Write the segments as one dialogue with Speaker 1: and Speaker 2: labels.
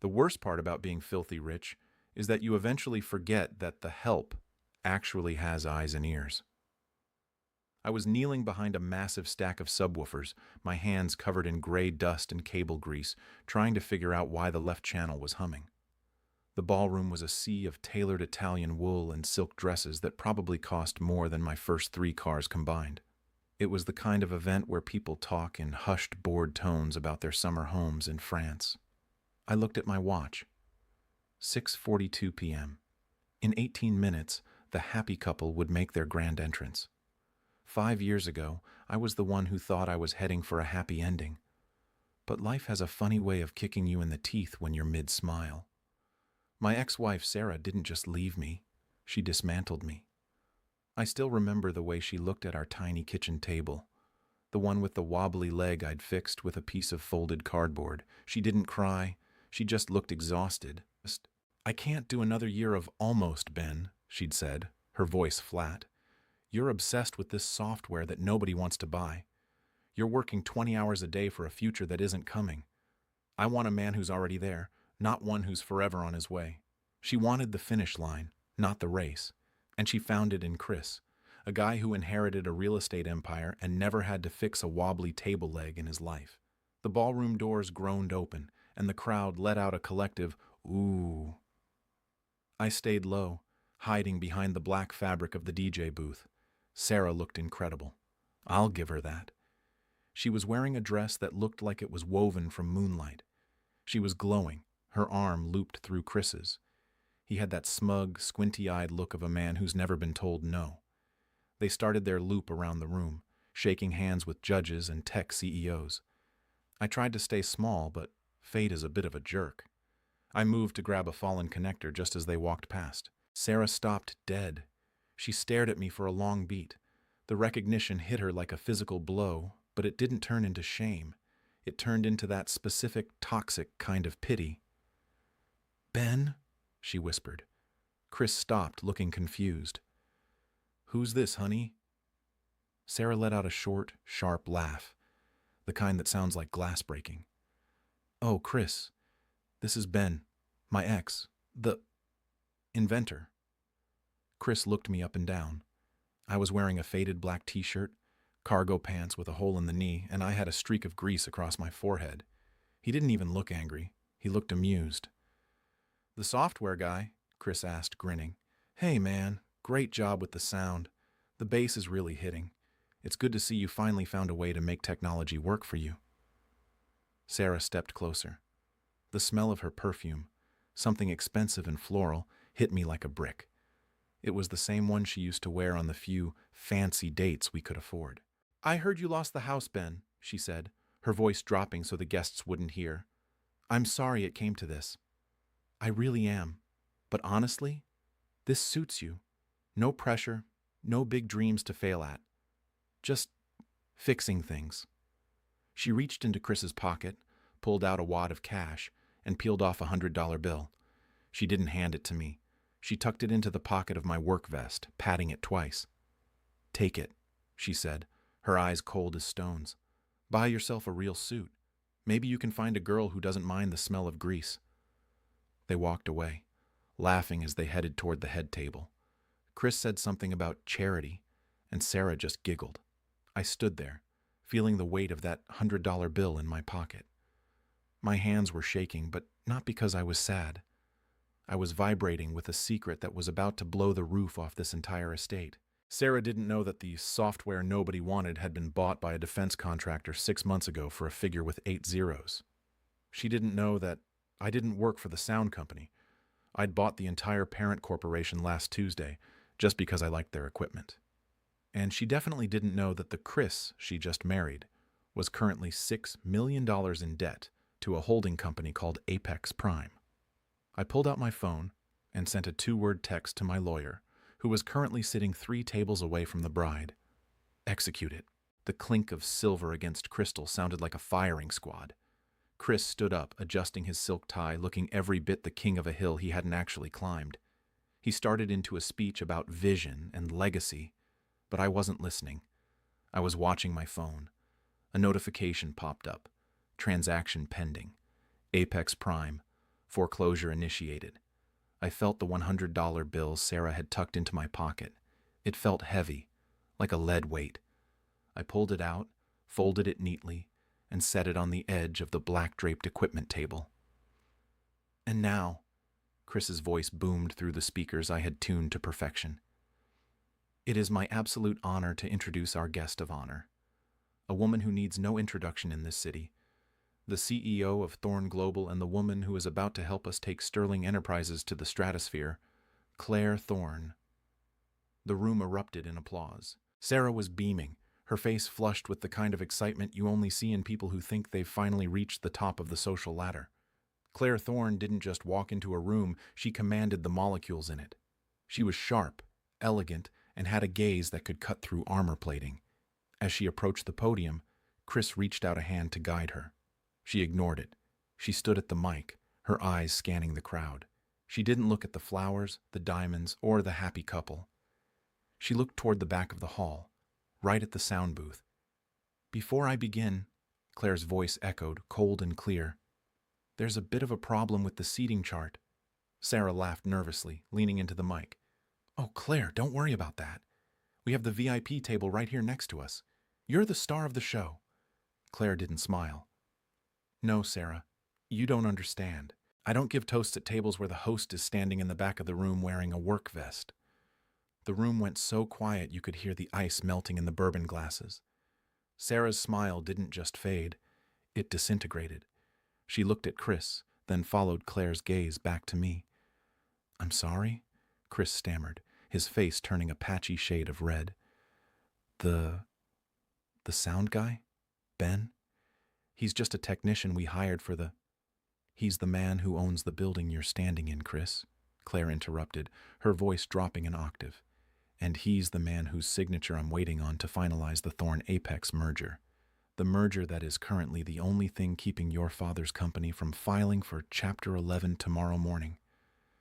Speaker 1: The worst part about being filthy rich is that you eventually forget that the help actually has eyes and ears. I was kneeling behind a massive stack of subwoofers, my hands covered in gray dust and cable grease, trying to figure out why the left channel was humming. The ballroom was a sea of tailored Italian wool and silk dresses that probably cost more than my first 3 cars combined. It was the kind of event where people talk in hushed, bored tones about their summer homes in France. I looked at my watch. 6:42 p.m. In 18 minutes, the happy couple would make their grand entrance. 5 years ago, I was the one who thought I was heading for a happy ending. But life has a funny way of kicking you in the teeth when you're mid-smile. My ex-wife Sarah didn't just leave me, she dismantled me. I still remember the way she looked at our tiny kitchen table, the one with the wobbly leg I'd fixed with a piece of folded cardboard. She didn't cry, she just looked exhausted. "I can't do another year of almost, Ben," she'd said, her voice flat. "You're obsessed with this software that nobody wants to buy. You're working 20 hours a day for a future that isn't coming. I want a man who's already there, not one who's forever on his way." She wanted the finish line, not the race. And she found it in Chris, a guy who inherited a real estate empire and never had to fix a wobbly table leg in his life. The ballroom doors groaned open, and the crowd let out a collective, "Ooh." I stayed low, hiding behind the black fabric of the DJ booth. Sarah looked incredible. I'll give her that. She was wearing a dress that looked like it was woven from moonlight. She was glowing, her arm looped through Chris's. He had that smug, squinty-eyed look of a man who's never been told no. They started their loop around the room, shaking hands with judges and tech CEOs. I tried to stay small, but fate is a bit of a jerk. I moved to grab a fallen connector just as they walked past. Sarah stopped dead. She stared at me for a long beat. The recognition hit her like a physical blow, but it didn't turn into shame. It turned into that specific, toxic kind of pity. "Ben?" she whispered. Chris stopped, looking confused. "Who's this, honey?" Sarah let out a short, sharp laugh, the kind that sounds like glass breaking. "Oh, Chris, this is Ben, my ex, the inventor." Chris looked me up and down. I was wearing a faded black t-shirt, cargo pants with a hole in the knee, and I had a streak of grease across my forehead. He didn't even look angry. He looked amused. "The software guy?" Chris asked, grinning. "Hey, man, great job with the sound. The bass is really hitting. It's good to see you finally found a way to make technology work for you." Sarah stepped closer. The smell of her perfume, something expensive and floral, hit me like a brick. It was the same one she used to wear on the few fancy dates we could afford. "I heard you lost the house, Ben," she said, her voice dropping so the guests wouldn't hear. "I'm sorry it came to this. I really am. But honestly, this suits you. No pressure, no big dreams to fail at. Just fixing things." She reached into Chris's pocket, pulled out a wad of cash, and peeled off a $100 bill. She didn't hand it to me. She tucked it into the pocket of my work vest, patting it twice. "Take it," she said, her eyes cold as stones. "Buy yourself a real suit. Maybe you can find a girl who doesn't mind the smell of grease." They walked away, laughing as they headed toward the head table. Chris said something about charity, and Sarah just giggled. I stood there, feeling the weight of that $100 bill in my pocket. My hands were shaking, but not because I was sad. I was vibrating with a secret that was about to blow the roof off this entire estate. Sarah didn't know that the software nobody wanted had been bought by a defense contractor 6 months ago for a figure with 8 zeros. She didn't know that I didn't work for the sound company. I'd bought the entire parent corporation last Tuesday just because I liked their equipment. And she definitely didn't know that the Chris she just married was currently $6 million in debt to a holding company called Apex Prime. I pulled out my phone and sent a 2-word text to my lawyer, who was currently sitting 3 tables away from the bride. "Execute it." The clink of silver against crystal sounded like a firing squad. Chris stood up, adjusting his silk tie, looking every bit the king of a hill he hadn't actually climbed. He started into a speech about vision and legacy, but I wasn't listening. I was watching my phone. A notification popped up. Transaction pending. Apex Prime. Foreclosure initiated. I felt the $100 bill Sarah had tucked into my pocket. It felt heavy, like a lead weight. I pulled it out, folded it neatly, and set it on the edge of the black-draped equipment table. And now, Chris's voice boomed through the speakers I had tuned to perfection. It is my absolute honor to introduce our guest of honor, a woman who needs no introduction in this city, the CEO of Thorn Global and the woman who is about to help us take Sterling Enterprises to the stratosphere, Claire Thorn. The room erupted in applause. Sarah was beaming, her face flushed with the kind of excitement you only see in people who think they've finally reached the top of the social ladder. Claire Thorn didn't just walk into a room, she commanded the molecules in it. She was sharp, elegant, and had a gaze that could cut through armor plating. As she approached the podium, Chris reached out a hand to guide her. She ignored it. She stood at the mic, her eyes scanning the crowd. She didn't look at the flowers, the diamonds, or the happy couple. She looked toward the back of the hall, right at the sound booth. "Before I begin," Claire's voice echoed, cold and clear, "there's a bit of a problem with the seating chart." Sarah laughed nervously, leaning into the mic. "Oh, Claire, don't worry about that. We have the VIP table right here next to us. You're the star of the show." Claire didn't smile. "No, Sarah, you don't understand. I don't give toasts at tables where the host is standing in the back of the room wearing a work vest." The room went so quiet you could hear the ice melting in the bourbon glasses. Sarah's smile didn't just fade, it disintegrated. She looked at Chris, then followed Claire's gaze back to me. "I'm sorry," Chris stammered, his face turning a patchy shade of red. The sound guy? Ben? He's just a technician we hired for the—" "He's the man who owns the building you're standing in, Chris," Claire interrupted, her voice dropping an octave. "And he's the man whose signature I'm waiting on to finalize the Thorn Apex merger. The merger that is currently the only thing keeping your father's company from filing for Chapter 11 tomorrow morning."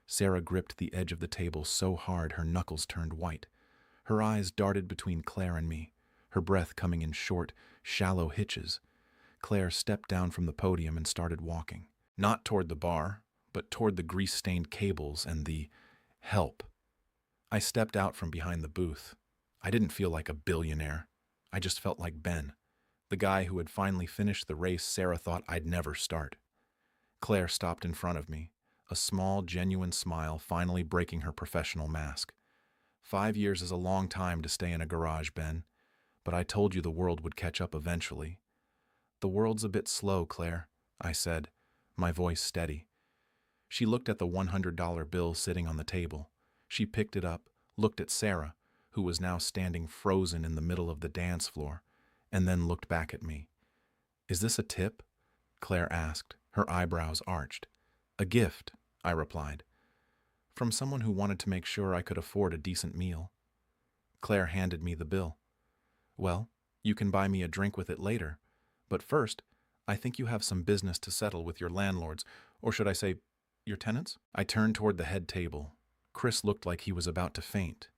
Speaker 1: Sarah gripped the edge of the table so hard her knuckles turned white. Her eyes darted between Claire and me, her breath coming in short, shallow hitches. Claire stepped down from the podium and started walking, not toward the bar, but toward the grease-stained cables and the help. I stepped out from behind the booth. I didn't feel like a billionaire. I just felt like Ben, the guy who had finally finished the race Sarah thought I'd never start. Claire stopped in front of me, a small, genuine smile finally breaking her professional mask. "5 years is a long time to stay in a garage, Ben, but I told you the world would catch up eventually." "The world's a bit slow, Claire," I said, my voice steady. She looked at the $100 bill sitting on the table. She picked it up, looked at Sarah, who was now standing frozen in the middle of the dance floor, and then looked back at me. "Is this a tip?" Claire asked, her eyebrows arched. "A gift," I replied. "From someone who wanted to make sure I could afford a decent meal." Claire handed me the bill. "Well, you can buy me a drink with it later, but first, I think you have some business to settle with your landlords, or should I say, your tenants?" I turned toward the head table. Chris looked like he was about to faint.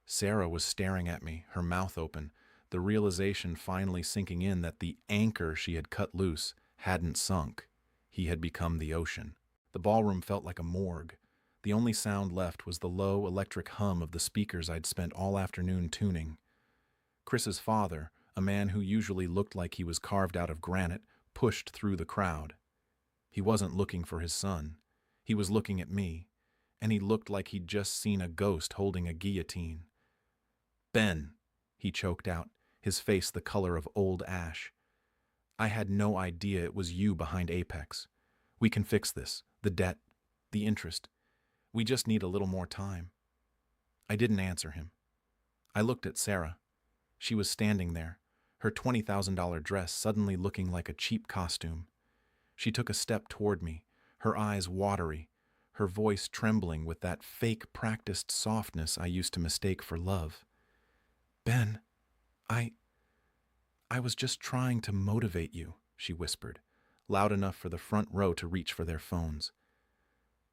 Speaker 1: Sarah was staring at me, her mouth open, the realization finally sinking in that the anchor she had cut loose hadn't sunk. He had become the ocean. The ballroom felt like a morgue. The only sound left was the low electric hum of the speakers I'd spent all afternoon tuning. Chris's father, a man who usually looked like he was carved out of granite, pushed through the crowd. He wasn't looking for his son. He was looking at me, and he looked like he'd just seen a ghost holding a guillotine. "Ben," he choked out, his face the color of old ash. "I had no idea it was you behind Apex. We can fix this, the debt, the interest. We just need a little more time." I didn't answer him. I looked at Sarah. She was standing there, her $20,000 dress suddenly looking like a cheap costume. She took a step toward me, her eyes watery, her voice trembling with that fake practiced softness I used to mistake for love. "Ben, I was just trying to motivate you," she whispered, loud enough for the front row to reach for their phones.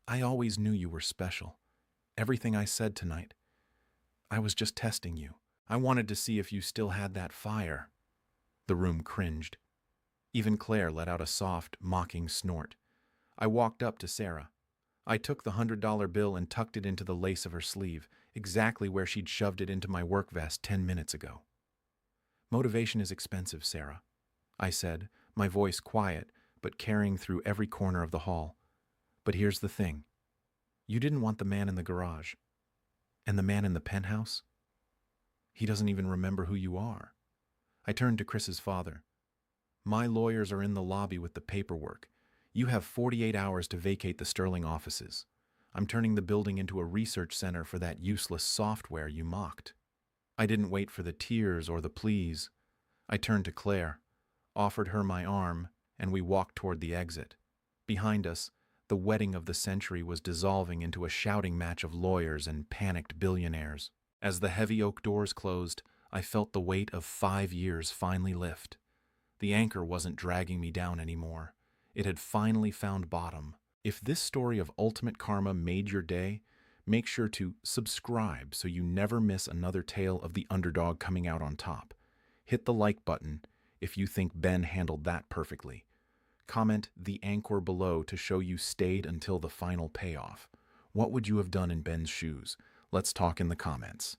Speaker 1: "I always knew you were special. Everything I said tonight. I was just testing you. I wanted to see if you still had that fire." The room cringed. Even Claire let out a soft, mocking snort. I walked up to Sarah. I took the $100 bill and tucked it into the lace of her sleeve, exactly where she'd shoved it into my work vest 10 minutes ago. Motivation is expensive, Sarah, I said, my voice quiet, but carrying through every corner of the hall. But here's the thing. You didn't want the man in the garage. And the man in the penthouse? He doesn't even remember who you are. I turned to Chris's father. My lawyers are in the lobby with the paperwork. You have 48 hours to vacate the Sterling offices. I'm turning the building into a research center for that useless software you mocked. I didn't wait for the tears or the pleas. I turned to Claire, offered her my arm, and we walked toward the exit. Behind us, the wedding of the century was dissolving into a shouting match of lawyers and panicked billionaires. As the heavy oak doors closed, I felt the weight of 5 years finally lift. The anchor wasn't dragging me down anymore. It had finally found bottom. If this story of ultimate karma made your day, make sure to subscribe so you never miss another tale of the underdog coming out on top. Hit the like button if you think Ben handled that perfectly. Comment the anchor below to show you stayed until the final payoff. What would you have done in Ben's shoes? Let's talk in the comments.